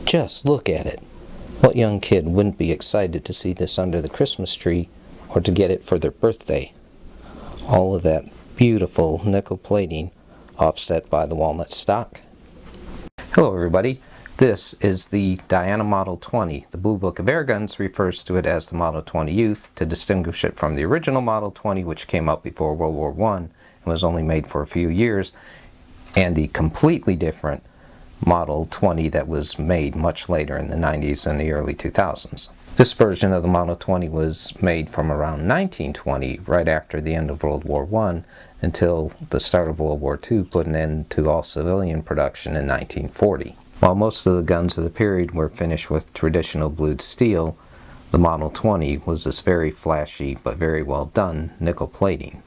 Just look at it. What young kid wouldn't be excited to see this under the Christmas tree or to get it for their birthday? All of that beautiful nickel plating offset by the walnut stock. Hello everybody, this is the Diana Model 20. The Blue Book of Airguns refers to it as the Model 20 Youth to distinguish it from the original Model 20, which came out before World War I and was only made for a few years, and the completely different Model 20 that was made much later in the 90s and the early 2000s. This version of the Model 20 was made from around 1920, right after the end of World War I, until the start of World War II put an end to all civilian production in 1940. While most of the guns of the period were finished with traditional blued steel, the Model 20 was this very flashy but very well done nickel plating.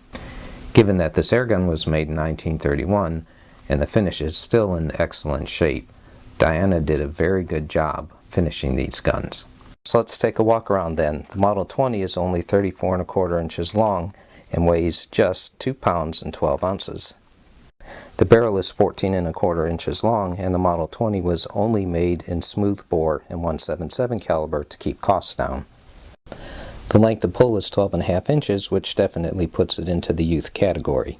Given that this airgun was made in 1931 and the finish is still in excellent shape, Diana did a very good job finishing these guns. So let's take a walk around then. The Model 20 is only 34 1/4 inches long and weighs just 2 pounds and 12 ounces. The barrel is 14 1/4 inches long, and the Model 20 was only made in smooth bore and .177 caliber to keep costs down. The length of pull is 12 1/2 inches, which definitely puts it into the youth category.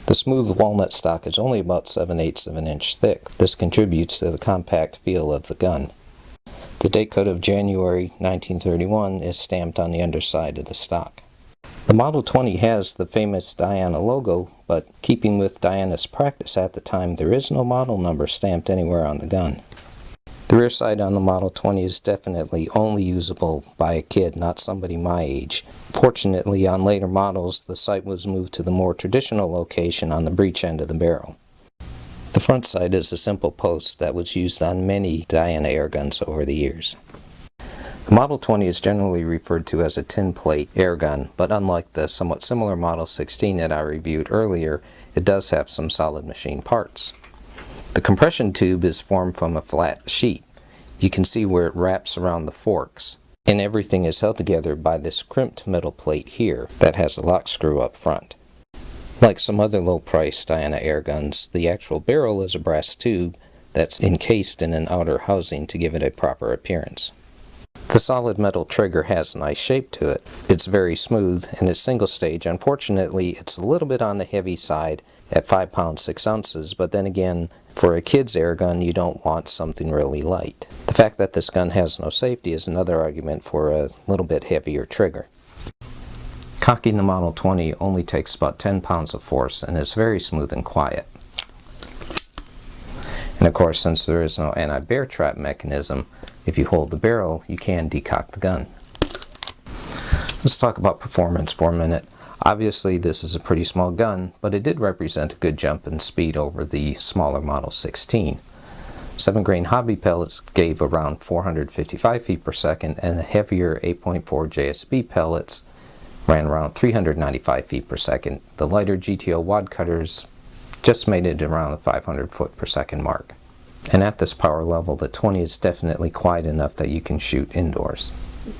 The smooth walnut stock is only about 7/8 of an inch thick. This contributes to the compact feel of the gun. The date code of January 1931 is stamped on the underside of the stock. The Model 20 has the famous Diana logo, but keeping with Diana's practice at the time, there is no model number stamped anywhere on the gun. The rear sight on the Model 20 is definitely only usable by a kid, not somebody my age. Fortunately, on later models, the sight was moved to the more traditional location on the breech end of the barrel. The front sight is a simple post that was used on many Diana airguns over the years. The Model 20 is generally referred to as a tin plate airgun, but unlike the somewhat similar Model 16 that I reviewed earlier, it does have some solid machine parts. The compression tube is formed from a flat sheet. You can see where it wraps around the forks, and everything is held together by this crimped metal plate here that has a lock screw up front. Like some other low-priced Diana airguns, the actual barrel is a brass tube that's encased in an outer housing to give it a proper appearance. The solid metal trigger has a nice shape to it. It's very smooth and it's single stage. Unfortunately, it's a little bit on the heavy side at 5 pounds 6 ounces, but then again, for a kid's airgun, you don't want something really light. The fact that this gun has no safety is another argument for a little bit heavier trigger. Cocking the Model 20 only takes about 10 pounds of force and is very smooth and quiet. And of course, since there is no anti-bear trap mechanism, if you hold the barrel, you can decock the gun. Let's talk about performance for a minute. Obviously, this is a pretty small gun, but it did represent a good jump in speed over the smaller Model 16. 7-grain hobby pellets gave around 455 feet per second, and the heavier 8.4 JSB pellets ran around 395 feet per second. The lighter GTO wad cutters just made it around the 500 foot per second mark. And at this power level, the 20 is definitely quiet enough that you can shoot indoors.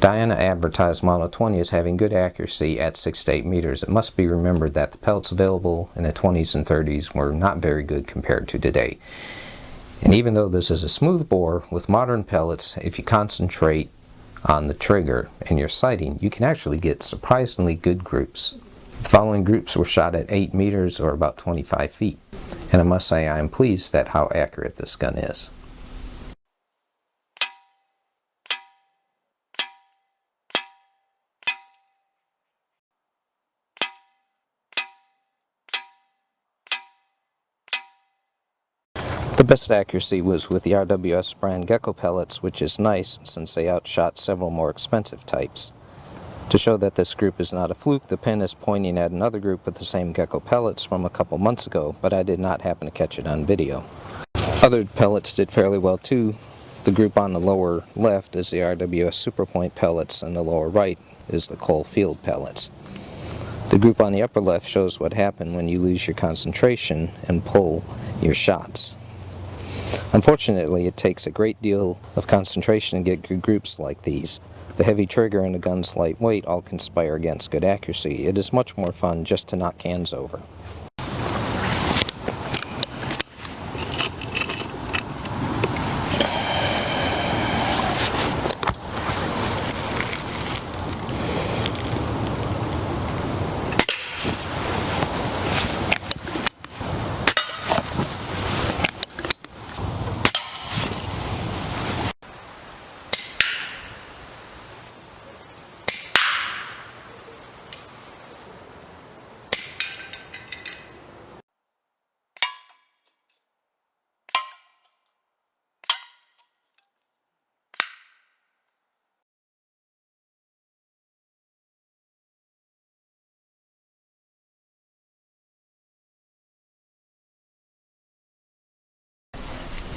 Diana advertised Model 20 as having good accuracy at 6 to 8 meters. It must be remembered that the pellets available in the 20s and 30s were not very good compared to today. And even though this is a smooth bore, with modern pellets, if you concentrate on the trigger and your sighting, you can actually get surprisingly good groups. The following groups were shot at 8 meters or about 25 feet. And I must say I am pleased at how accurate this gun is. The best accuracy was with the RWS brand Gecko pellets, which is nice since they outshot several more expensive types. To show that this group is not a fluke, the pen is pointing at another group with the same Gecko pellets from a couple months ago, but I did not happen to catch it on video. Other pellets did fairly well too. The group on the lower left is the RWS Superpoint pellets, and the lower right is the Cole Field pellets. The group on the upper left shows what happened when you lose your concentration and pull your shots. Unfortunately, it takes a great deal of concentration to get good groups like these. The heavy trigger and the gun's light weight all conspire against good accuracy. It is much more fun just to knock cans over.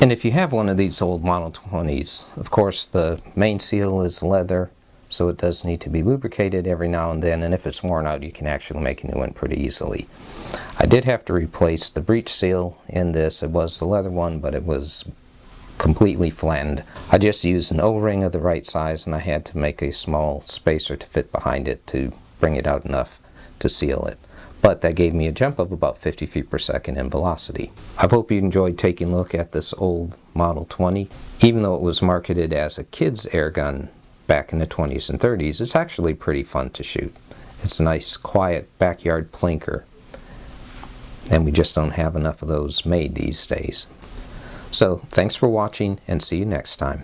And if you have one of these old Model 20s, of course the main seal is leather, so it does need to be lubricated every now and then, and if it's worn out you can actually make a new one pretty easily. I did have to replace the breech seal in this. It was the leather one, but it was completely flattened. I just used an O-ring of the right size, and I had to make a small spacer to fit behind it to bring it out enough to seal it. But that gave me a jump of about 50 feet per second in velocity. I hope you enjoyed taking a look at this old Model 20. Even though it was marketed as a kid's air gun back in the 20s and 30s, it's actually pretty fun to shoot. It's a nice, quiet backyard plinker, and we just don't have enough of those made these days. So, thanks for watching, and see you next time.